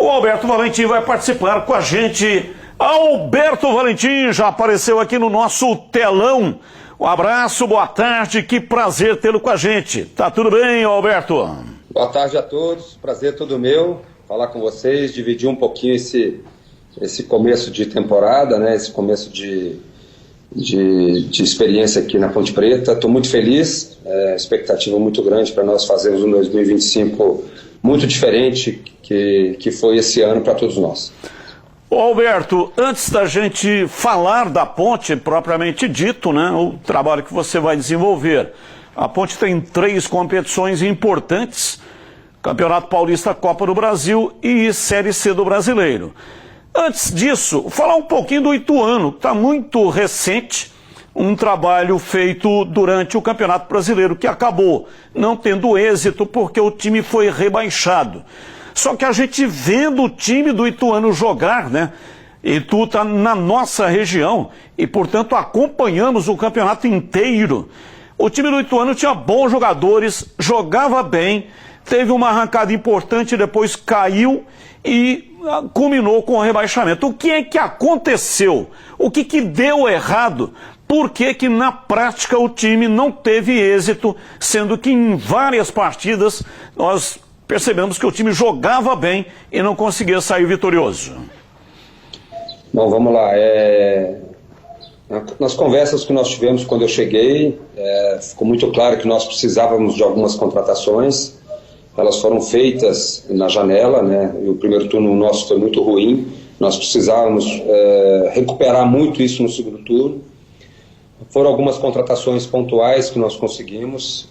O Alberto Valentim vai participar com a gente. Alberto Valentim já apareceu aqui no nosso telão. Um abraço, boa tarde, que prazer tê-lo com a gente. Tá tudo bem, Alberto? Boa tarde a todos, prazer todo meu, falar com vocês, dividir um pouquinho esse começo de temporada, né? Esse começo de experiência aqui na Ponte Preta. Estou muito feliz, expectativa muito grande para nós fazermos um 2025 muito diferente que foi esse ano para todos nós. Ô Alberto, antes da gente falar da Ponte propriamente dito, né, o trabalho que você vai desenvolver, a Ponte tem 3 competições importantes: Campeonato Paulista, Copa do Brasil e Série C do Brasileiro. Antes disso, falar um pouquinho do Ituano, que está muito recente, um trabalho feito durante o Campeonato Brasileiro, que acabou não tendo êxito porque o time foi rebaixado. Só que a gente vendo o time do Ituano jogar, né? Itu está na nossa região e, portanto, acompanhamos o campeonato inteiro. O time do Ituano tinha bons jogadores, jogava bem, teve uma arrancada importante, depois caiu e culminou com o rebaixamento. O que é que aconteceu? O que deu errado? Por que na prática o time não teve êxito, sendo que em várias partidas nós percebemos que o time jogava bem e não conseguia sair vitorioso? Bom, vamos lá. Nas conversas que nós tivemos quando eu cheguei, ficou muito claro que nós precisávamos de algumas contratações. Elas foram feitas na janela, né? E o primeiro turno nosso foi muito ruim. Nós precisávamos recuperar muito isso no segundo turno. Foram algumas contratações pontuais que nós conseguimos.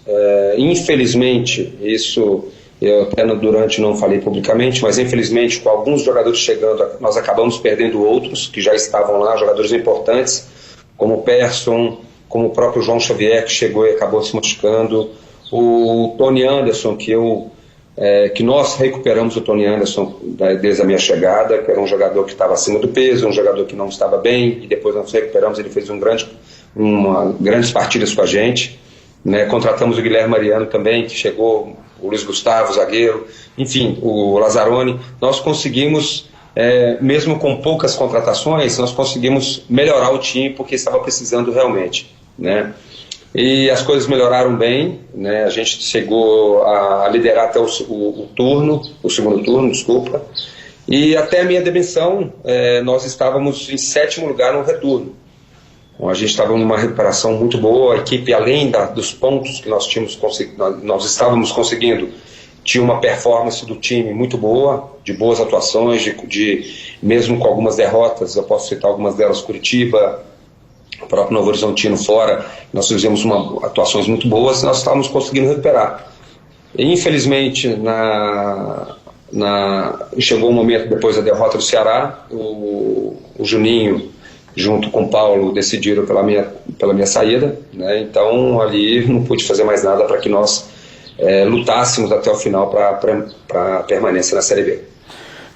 Infelizmente, isso eu até durante não falei publicamente, mas infelizmente com alguns jogadores chegando, nós acabamos perdendo outros que já estavam lá, jogadores importantes, como o Persson, como o próprio João Xavier, que chegou e acabou se machucando, o Tony Anderson, que nós recuperamos o Tony Anderson desde a minha chegada, que era um jogador que estava acima do peso, um jogador que não estava bem, e depois nós recuperamos, ele fez grandes partidas com a gente, né? Contratamos o Guilherme Mariano também, que chegou, o Luiz Gustavo, zagueiro, enfim, o Lazzaroni. Nós conseguimos, mesmo com poucas contratações, nós conseguimos melhorar o time, porque estava precisando realmente, né? E as coisas melhoraram bem, né? A gente chegou a liderar até o segundo turno, desculpa, e até a minha demissão, nós estávamos em 7º lugar no retorno. Bom, a gente estava numa recuperação muito boa, a equipe, além dos pontos que nós estávamos conseguindo, tinha uma performance do time muito boa, de boas atuações, mesmo com algumas derrotas. Eu posso citar algumas delas: Curitiba, o próprio Novo Horizontino fora, nós fizemos atuações muito boas e nós estávamos conseguindo recuperar. E, infelizmente, chegou um momento depois da derrota do Ceará, o Juninho, junto com o Paulo, decidiram pela minha saída, né? Então ali não pude fazer mais nada para que nós lutássemos até o final para a permanência na Série B.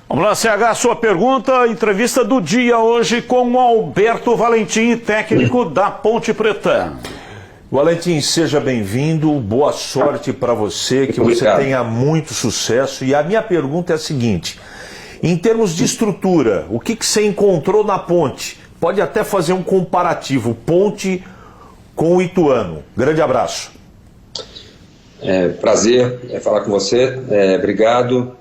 Vamos lá, CH, sua pergunta, entrevista do dia hoje com o Alberto Valentim, técnico da Ponte Preta. Valentim, seja bem-vindo, boa sorte para você, que Obrigado. Você tenha muito sucesso. E a minha pergunta é a seguinte: em termos de estrutura, o que você encontrou na Ponte? Pode até fazer um comparativo, Ponte com o Ituano. Grande abraço. Prazer falar com você, obrigado.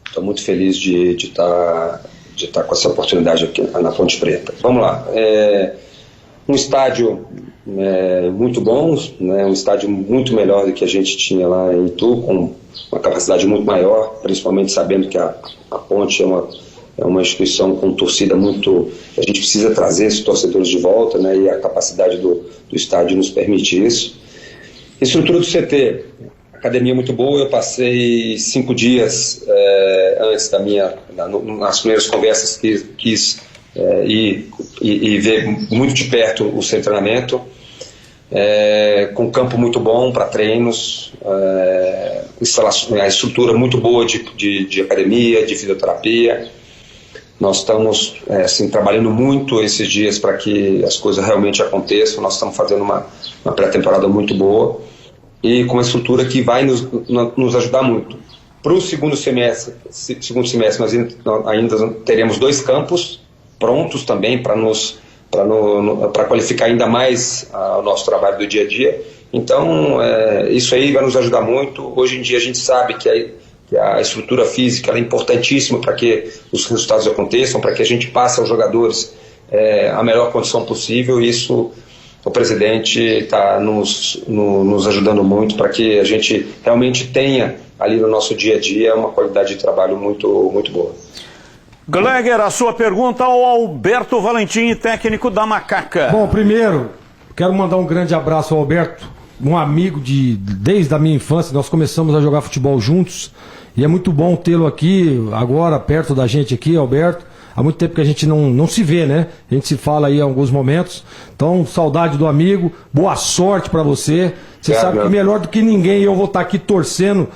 Estou muito feliz de estar com essa oportunidade aqui na Ponte Preta. Vamos lá. Um estádio muito bom, né, um estádio muito melhor do que a gente tinha lá em Itu, com uma capacidade muito maior, principalmente sabendo que a Ponte é uma instituição com torcida muito... A gente precisa trazer esses torcedores de volta, né, e a capacidade do estádio nos permite isso. Estrutura do CT, academia muito boa. Eu passei 5 dias antes nas primeiras conversas, quis ir ver muito de perto o seu treinamento, com campo muito bom para treinos, a estrutura muito boa de academia, de fisioterapia. Nós estamos trabalhando muito esses dias para que as coisas realmente aconteçam. Nós estamos fazendo uma pré-temporada muito boa e com uma estrutura que vai nos ajudar muito. Para o segundo semestre nós ainda teremos 2 campos prontos também para qualificar ainda mais o nosso trabalho do dia a dia. Então, isso aí vai nos ajudar muito. Hoje em dia a gente sabe que a estrutura física é importantíssima para que os resultados aconteçam, para que a gente passe aos jogadores a melhor condição possível. Isso o presidente está nos ajudando muito para que a gente realmente tenha ali no nosso dia a dia uma qualidade de trabalho muito, muito boa. Gleger, a sua pergunta ao Alberto Valentim, técnico da Macaca. Bom, primeiro, quero mandar um grande abraço ao Alberto, um amigo desde a minha infância. Nós começamos a jogar futebol juntos e é muito bom tê-lo aqui, agora, perto da gente aqui, Alberto. Há muito tempo que a gente não se vê, né? A gente se fala aí em alguns momentos. Então, saudade do amigo, boa sorte pra você. Você sabe que melhor do que ninguém eu vou estar aqui torcendo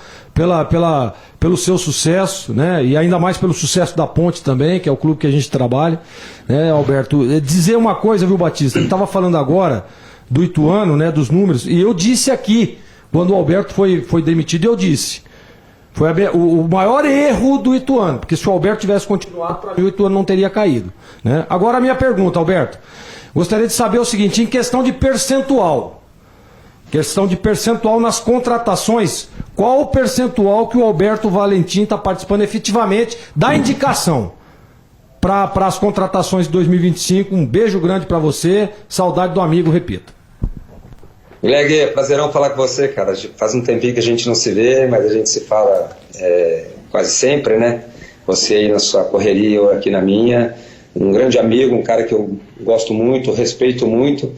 pelo seu sucesso, né? E ainda mais pelo sucesso da Ponte também, que é o clube que a gente trabalha, né, Alberto? Dizer uma coisa, viu, Batista? Ele estava falando agora do Ituano, né, dos números, e eu disse aqui, quando o Alberto foi demitido, eu disse. Foi o maior erro do Ituano, porque se o Alberto tivesse continuado, para mim o Ituano não teria caído, né? Agora a minha pergunta, Alberto, gostaria de saber o seguinte, em questão de percentual nas contratações, qual o percentual que o Alberto Valentim está participando efetivamente da indicação para as contratações de 2025? Um beijo grande para você, saudade do amigo, repito. Guilherme, prazerão falar com você, cara. Faz um tempinho que a gente não se vê, mas a gente se fala quase sempre, né? Você aí na sua correria, eu aqui na minha. Um grande amigo, um cara que eu gosto muito, respeito muito.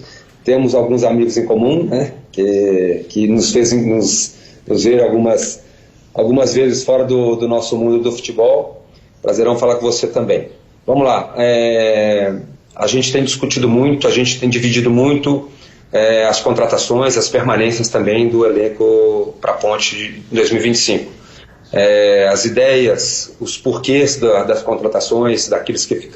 Temos alguns amigos em comum, né? Que nos fez nos ver algumas vezes fora do nosso mundo do futebol. Prazerão falar com você também. Vamos lá. A gente tem discutido muito, a gente tem dividido muito as contratações, as permanências também do elenco para a Ponte de 2025. As ideias, os porquês das contratações, daqueles que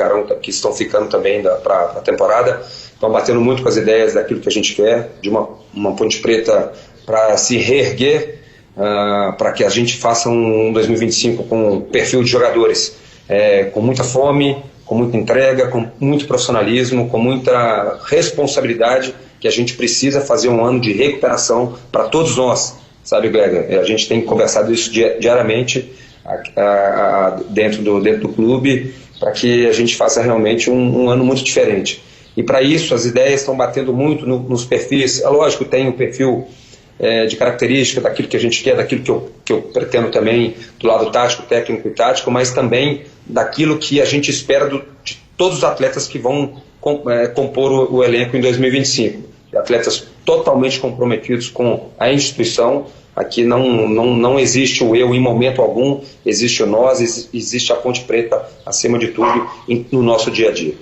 estão ficando também para a temporada, estão batendo muito com as ideias daquilo que a gente quer, de uma Ponte Preta para se reerguer, para que a gente faça um 2025 com um perfil de jogadores com muita fome, com muita entrega, com muito profissionalismo, com muita responsabilidade, que a gente precisa fazer um ano de recuperação para todos nós, sabe, Gleger? A gente tem conversado isso diariamente dentro do clube, para que a gente faça realmente um ano muito diferente. E para isso as ideias estão batendo muito nos perfis. É lógico, tem o perfil de característica daquilo que a gente quer, daquilo que eu pretendo também do lado tático, técnico e tático, mas também daquilo que a gente espera de todos os atletas que vão compor o elenco em 2025. Atletas totalmente comprometidos com a instituição. Aqui não existe o eu em momento algum, existe o nós, existe a Ponte Preta acima de tudo no nosso dia a dia.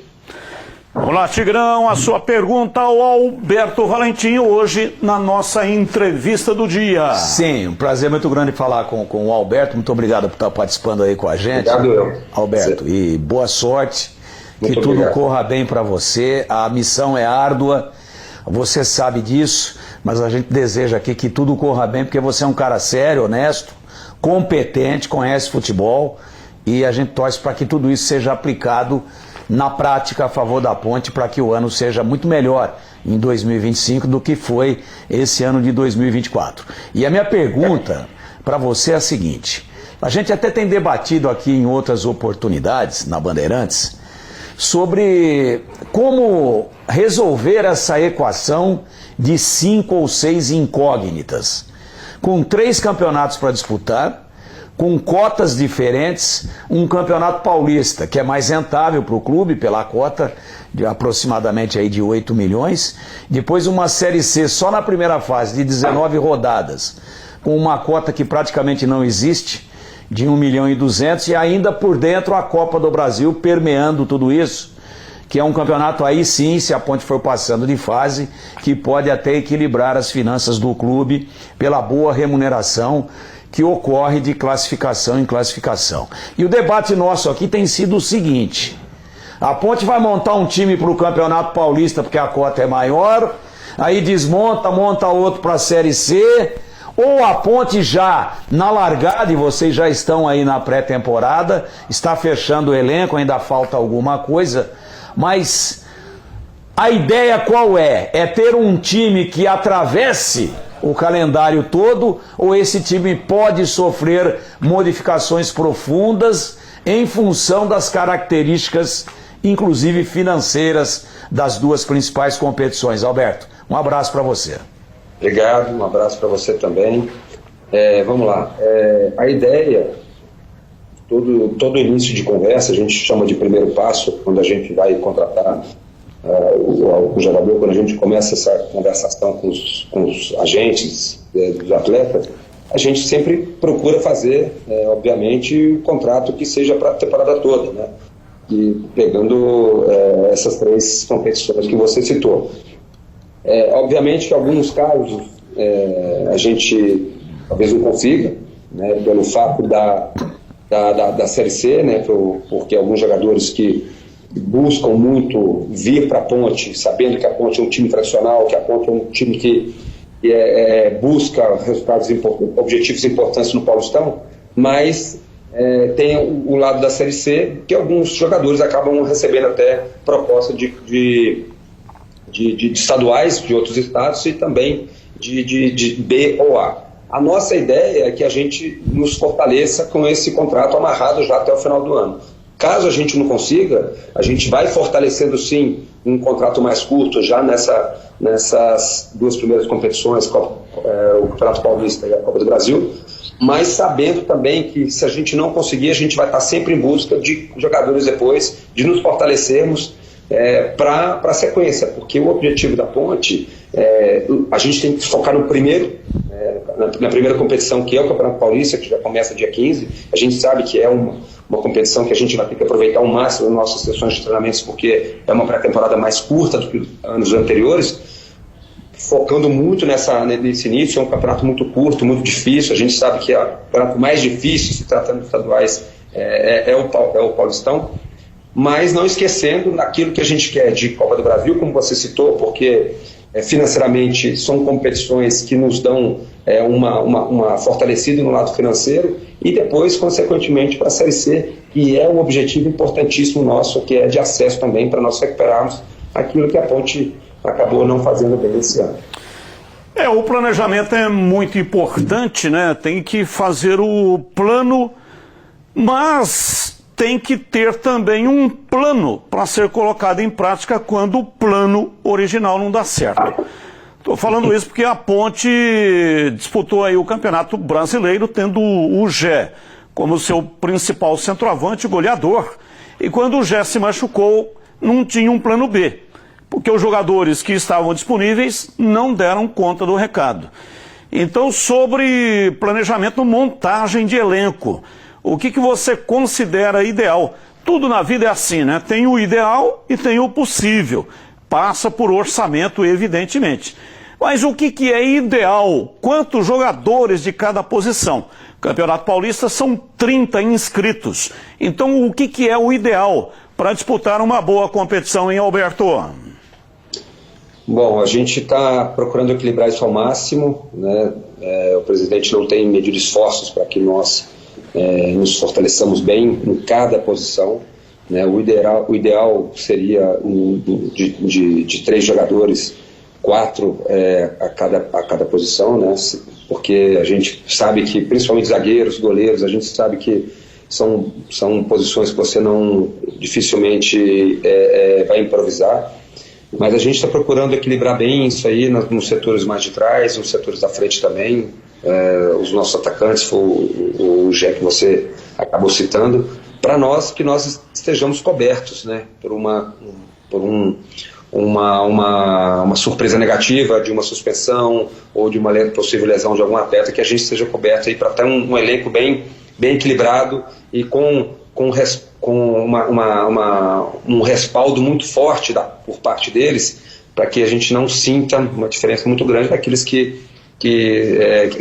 Vamos lá, Tigrão, a sua pergunta ao Alberto Valentim hoje na nossa entrevista do dia. Sim, um prazer muito grande falar com o Alberto, muito obrigado por estar participando aí com a gente. Obrigado, Alberto, e boa sorte, que tudo corra bem para você, a missão é árdua, você sabe disso, mas a gente deseja aqui que tudo corra bem, porque você é um cara sério, honesto, competente, conhece futebol, e a gente torce para que tudo isso seja aplicado na prática a favor da Ponte, para que o ano seja muito melhor em 2025 do que foi esse ano de 2024. E a minha pergunta para você é a seguinte: a gente até tem debatido aqui em outras oportunidades, na Bandeirantes, sobre como resolver essa equação de 5 ou 6 incógnitas, com 3 campeonatos para disputar, com cotas diferentes, um campeonato paulista que é mais rentável para o clube pela cota de aproximadamente aí de 8 milhões, depois uma Série C só na primeira fase de 19 rodadas, com uma cota que praticamente não existe, de 1.200.000, e ainda por dentro a Copa do Brasil permeando tudo isso, que é um campeonato aí sim, se a Ponte for passando de fase, que pode até equilibrar as finanças do clube pela boa remuneração que ocorre de classificação em classificação. E o debate nosso aqui tem sido o seguinte: a Ponte vai montar um time para o Campeonato Paulista porque a cota é maior, aí desmonta, monta outro para a Série C, ou a Ponte já na largada, e vocês já estão aí na pré-temporada, está fechando o elenco, ainda falta alguma coisa, mas a ideia qual é? É ter um time que atravesse o calendário todo, ou esse time pode sofrer modificações profundas em função das características, inclusive financeiras, das duas principais competições? Alberto, um abraço para você. Obrigado, um abraço para você também. Vamos lá. A ideia, todo início de conversa, a gente chama de primeiro passo, quando a gente vai contratar o jogador, quando a gente começa essa conversação com os agentes dos atletas, a gente sempre procura fazer, obviamente, um contrato que seja para a temporada toda, né? E pegando essas 3 competições que você citou. Obviamente que em alguns casos a gente talvez não consiga, né, pelo fato da Série C, né, porque alguns jogadores que buscam muito vir para a Ponte, sabendo que a Ponte é um time tradicional, que a Ponte é um time que busca resultados objetivos importantes no Paulistão, mas tem o lado da Série C, que alguns jogadores acabam recebendo até proposta de estaduais de outros estados e também de B ou A. A nossa ideia é que a gente nos fortaleça com esse contrato amarrado já até o final do ano. Caso a gente não consiga, a gente vai fortalecendo sim um contrato mais curto já nessas 2 primeiras competições, o Campeonato Paulista e a Copa do Brasil, mas sabendo também que se a gente não conseguir, a gente vai estar sempre em busca de jogadores depois, de nos fortalecermos para a sequência, porque o objetivo da Ponte, a gente tem que focar no primeiro, na primeira competição, que é o Campeonato Paulista, que já começa dia 15. A gente sabe que é uma competição que a gente vai ter que aproveitar ao máximo as nossas sessões de treinamentos, porque é uma pré-temporada mais curta do que os anos anteriores, focando muito nesse início. É um campeonato muito curto, muito difícil. A gente sabe que é o campeonato mais difícil, se tratando de estaduais, é o Paulistão, mas não esquecendo daquilo que a gente quer de Copa do Brasil, como você citou, porque financeiramente são competições que nos dão uma fortalecida no lado financeiro, e depois, consequentemente, para a Série C, que é um objetivo importantíssimo nosso, que é de acesso também, para nós recuperarmos aquilo que a Ponte acabou não fazendo bem esse ano. O planejamento é muito importante, né? Tem que fazer o plano, mas tem que ter também um plano para ser colocado em prática quando o plano original não dá certo. Estou falando isso porque a Ponte disputou aí o Campeonato Brasileiro tendo o Gé como seu principal centroavante goleador. E quando o Gé se machucou, não tinha um plano B, porque os jogadores que estavam disponíveis não deram conta do recado. Então, sobre planejamento, montagem de elenco, o que você considera ideal? Tudo na vida é assim, né? Tem o ideal e tem o possível. Passa por orçamento, evidentemente. Mas o que é ideal? Quantos jogadores de cada posição? Campeonato Paulista são 30 inscritos. Então, o que é o ideal para disputar uma boa competição, hein, Alberto? Bom, a gente está procurando equilibrar isso ao máximo, né? O presidente não tem medido esforços para que nós nos fortaleçamos bem em cada posição, né? O ideal seria de 3 jogadores, 4 a cada posição, né? Porque a gente sabe que, principalmente zagueiros, goleiros, a gente sabe que são posições que você não dificilmente vai improvisar, mas a gente está procurando equilibrar bem isso aí nos setores mais de trás, nos setores da frente também. Os nossos atacantes, foi o Gé que você acabou citando, para nós que nós estejamos cobertos, né, por uma surpresa negativa de uma suspensão ou de uma possível lesão de algum atleta, que a gente esteja coberto aí para ter um elenco bem equilibrado e com um respaldo muito forte por parte deles, para que a gente não sinta uma diferença muito grande daqueles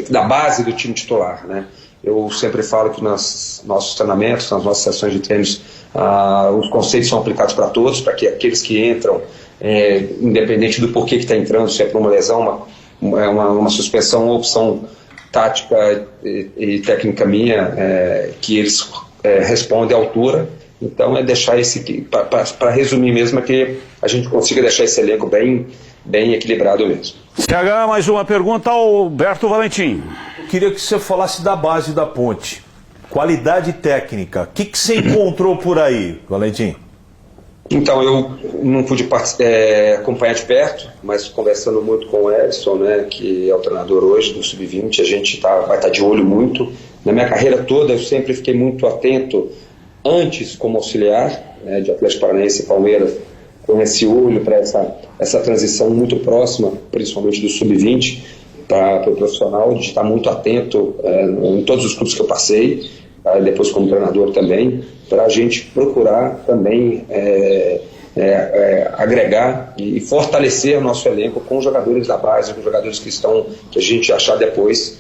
da base do time titular, né? Eu sempre falo que nos nossos treinamentos, nas nossas sessões de treinos, os conceitos são aplicados para todos, para que aqueles que entram, independente do porquê que está entrando, se é por uma lesão, uma suspensão ou opção tática e técnica minha, que eles respondem à altura. Então é deixar para resumir mesmo, é que a gente consiga deixar esse elenco bem equilibrado mesmo. CH, mais uma pergunta ao Alberto Valentim. Queria que você falasse da base da Ponte. Qualidade técnica. O que você encontrou por aí, Valentim? Então, eu não pude acompanhar de perto, mas conversando muito com o Edson, né, que é o treinador hoje do Sub-20, a gente vai estar de olho muito. Na minha carreira toda, eu sempre fiquei muito atento, antes como auxiliar, né, de Atlético Paranaense e Palmeiras, com esse olho para essa transição muito próxima, principalmente do Sub-20, para o profissional, de estar muito atento em todos os clubes que eu passei, depois como treinador também, para a gente procurar também agregar e fortalecer o nosso elenco com jogadores da base, com jogadores que a gente achar depois,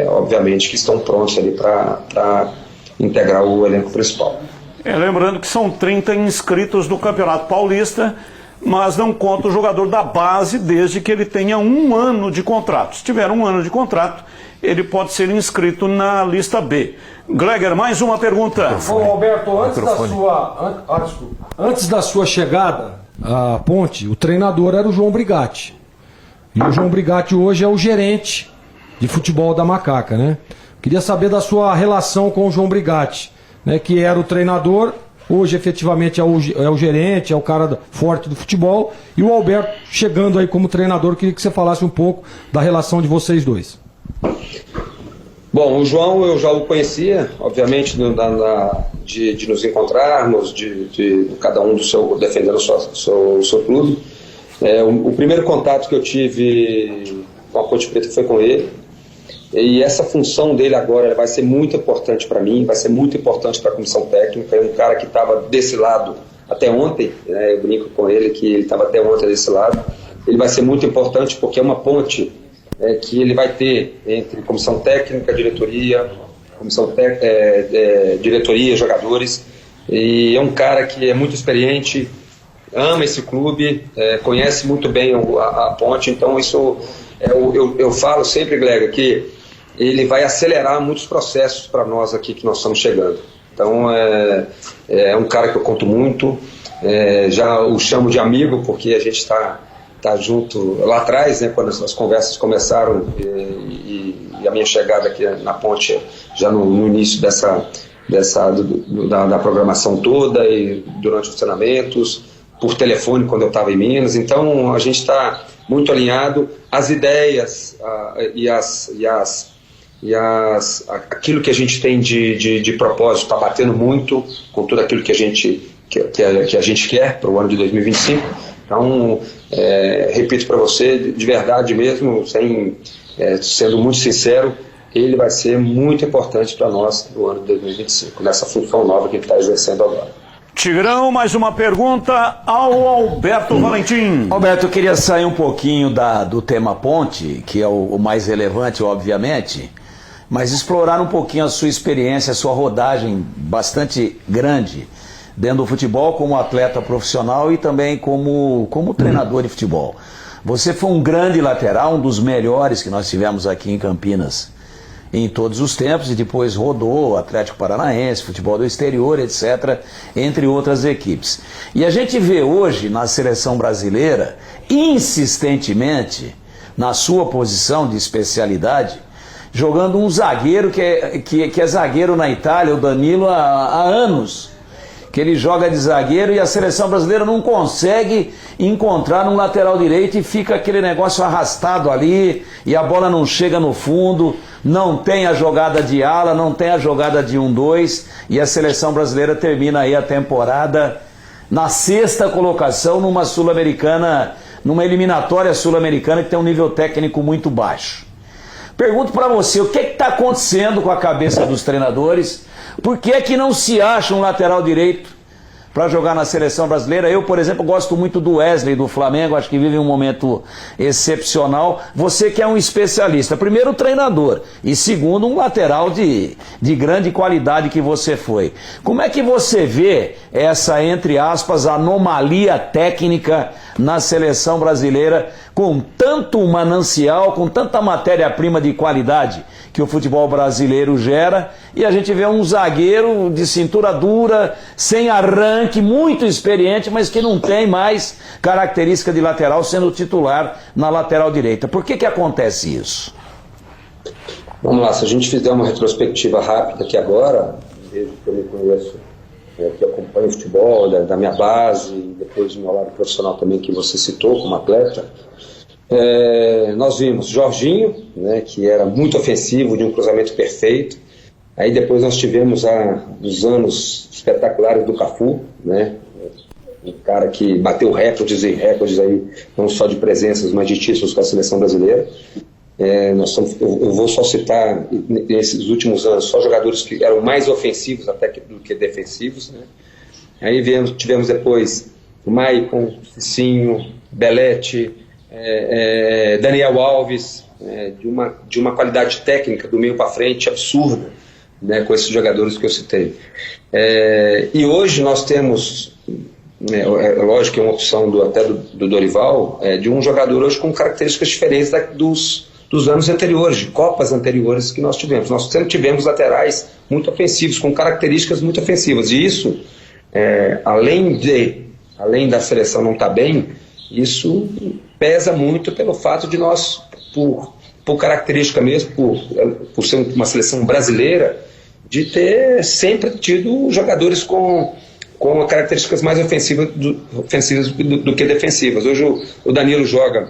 obviamente, que estão prontos ali para integrar o elenco principal. Lembrando que são 30 inscritos do Campeonato Paulista, mas não conta o jogador da base desde que ele tenha 1 ano de contrato. Se tiver 1 ano de contrato, ele pode ser inscrito na lista B. Gleger, mais uma pergunta. Ô, Alberto, antes da sua chegada à Ponte, o treinador era o João Brigatti. E o João Brigatti hoje é o gerente de futebol da Macaca, né? Queria saber da sua relação com o João Brigatti, né, que era o treinador, hoje efetivamente é o gerente, é o cara forte do futebol, e o Alberto chegando aí como treinador. Queria que você falasse um pouco da relação de vocês dois. Bom, o João eu já o conhecia, obviamente, de nos encontrarmos, de cada um defendendo o seu clube. O primeiro contato que eu tive com a Ponte Preta foi com ele. E essa função dele agora vai ser muito importante para mim, vai ser muito importante para a comissão técnica. É um cara que estava desse lado até ontem, né, eu brinco com ele que ele estava até ontem desse lado. Ele vai ser muito importante porque é uma ponte que ele vai ter entre comissão técnica, diretoria, diretoria, jogadores. E é um cara que é muito experiente, ama esse clube, conhece muito bem a Ponte. Então isso eu falo sempre, Glega, que ele vai acelerar muitos processos para nós aqui que nós estamos chegando. Então é um cara que eu conto muito, já o chamo de amigo porque a gente está junto lá atrás, né, quando as conversas começaram e a minha chegada aqui na Ponte já no início da programação toda e durante os treinamentos, por telefone quando eu estava em Minas. Então a gente está muito alinhado, as ideias aquilo que a gente tem de propósito está batendo muito com tudo aquilo que a gente quer para o ano de 2025. Então, repito para você, de verdade mesmo, sendo muito sincero, ele vai ser muito importante para nós no ano de 2025, nessa função nova que ele está exercendo agora. Tigrão, mais uma pergunta ao Alberto Valentim. Alberto, eu queria sair um pouquinho do tema Ponte, que é o mais relevante, obviamente, mas explorar um pouquinho a sua experiência, a sua rodagem bastante grande dentro do futebol como atleta profissional e também como treinador de futebol. Você foi um grande lateral, um dos melhores que nós tivemos aqui em Campinas em todos os tempos, e depois rodou Atlético Paranaense, futebol do exterior, etc., entre outras equipes. E a gente vê hoje na seleção brasileira, insistentemente, na sua posição de especialidade, jogando um zagueiro que é zagueiro na Itália, o Danilo, há anos, que ele joga de zagueiro e a seleção brasileira não consegue encontrar um lateral direito e fica aquele negócio arrastado ali e a bola não chega no fundo, não tem a jogada de ala, não tem a jogada de 1-2 e a seleção brasileira termina aí a temporada na 6ª colocação numa sul-americana, numa eliminatória sul-americana que tem um nível técnico muito baixo. Pergunto para você, o que está acontecendo com a cabeça dos treinadores? Por que não se acha um lateral direito para jogar na seleção brasileira? Eu, por exemplo, gosto muito do Wesley do Flamengo, acho que vive um momento excepcional. Você que é um especialista, primeiro treinador e segundo um lateral de grande qualidade que você foi. Como é que você vê essa, entre aspas, anomalia técnica na seleção brasileira com tanto manancial, com tanta matéria-prima de qualidade que o futebol brasileiro gera, e a gente vê um zagueiro de cintura dura, sem arranque, muito experiente, mas que não tem mais característica de lateral, sendo titular na lateral direita. Por que acontece isso? Vamos lá, se a gente fizer uma retrospectiva rápida aqui agora, desde que eu me conheço, que acompanho o futebol, da minha base, e depois do meu lado profissional também, que você citou como atleta, nós vimos Jorginho, né, que era muito ofensivo, de um cruzamento perfeito. Aí depois nós tivemos os anos espetaculares do Cafu, né, um cara que bateu recordes e recordes aí, não só de presenças, mas de títulos com a seleção brasileira. Eu vou só citar, nesses últimos anos, só jogadores que eram mais ofensivos até do que defensivos, né? Aí tivemos depois o Maicon, Cicinho, Belletti, Daniel Alves, de uma qualidade técnica do meio para frente absurda, né, com esses jogadores que eu citei. E hoje nós temos, lógico que é uma opção até do Dorival, de um jogador hoje com características diferentes dos anos anteriores, de Copas anteriores que nós tivemos. Nós sempre tivemos laterais muito ofensivos, com características muito ofensivas. E isso, além da seleção não estar bem, isso pesa muito pelo fato de nós, por característica mesmo, por ser uma seleção brasileira, de ter sempre tido jogadores com características mais ofensivas do que defensivas. Hoje o Danilo joga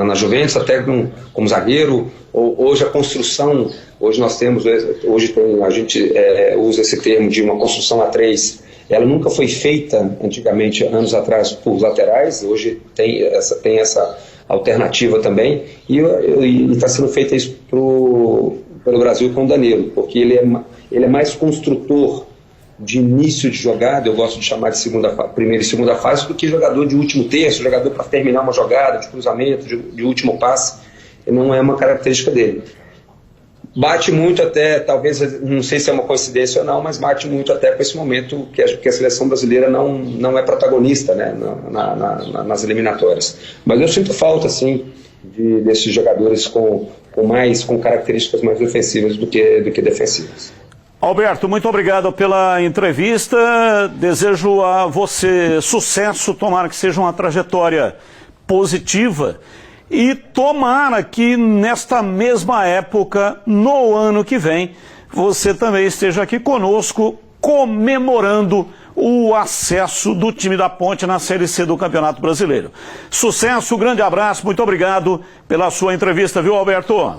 na Juventus, até como zagueiro. Hoje a construção, hoje a gente usa esse termo de uma construção A3, ela nunca foi feita antigamente, anos atrás, por laterais. Hoje tem essa alternativa também, e está sendo feita isso pelo Brasil com o Danilo, porque ele é mais construtor de início de jogada, eu gosto de chamar de primeira e segunda fase, do que jogador de último terço, jogador para terminar uma jogada, de cruzamento, de último passe. Não é uma característica dele. Bate muito até, talvez, não sei se é uma coincidência ou não, mas bate muito até com esse momento que a seleção brasileira não é protagonista, né, nas eliminatórias. Mas eu sinto falta, sim, desses jogadores com características mais ofensivas do que defensivas. Alberto, muito obrigado pela entrevista. Desejo a você sucesso, tomara que seja uma trajetória positiva e tomara que nesta mesma época, no ano que vem, você também esteja aqui conosco comemorando o acesso do time da Ponte na Série C do Campeonato Brasileiro. Sucesso, grande abraço, muito obrigado pela sua entrevista, viu, Alberto?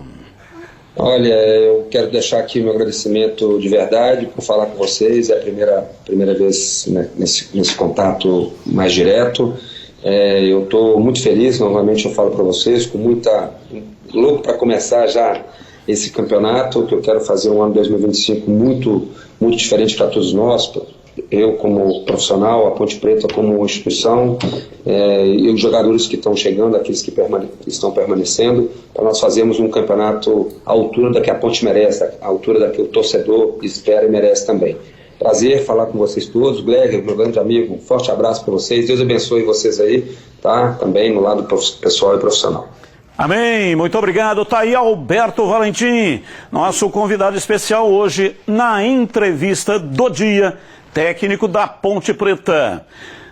Olha, eu quero deixar aqui o meu agradecimento de verdade por falar com vocês. É a primeira vez, né, nesse contato mais direto. Eu estou muito feliz, novamente eu falo para vocês, louco para começar já esse campeonato, que eu quero fazer um ano 2025 muito, muito diferente para todos nós. Eu como profissional, a Ponte Preta como instituição, e os jogadores que estão chegando, aqueles que estão permanecendo, para nós fazermos um campeonato à altura da que a Ponte merece, à altura da que o torcedor espera e merece também. Prazer falar com vocês todos. Gleger, meu grande amigo, um forte abraço para vocês. Deus abençoe vocês aí, tá? Também no lado pessoal e profissional. Amém, muito obrigado. Tá aí Alberto Valentim, nosso convidado especial hoje na entrevista do dia, técnico da Ponte Preta.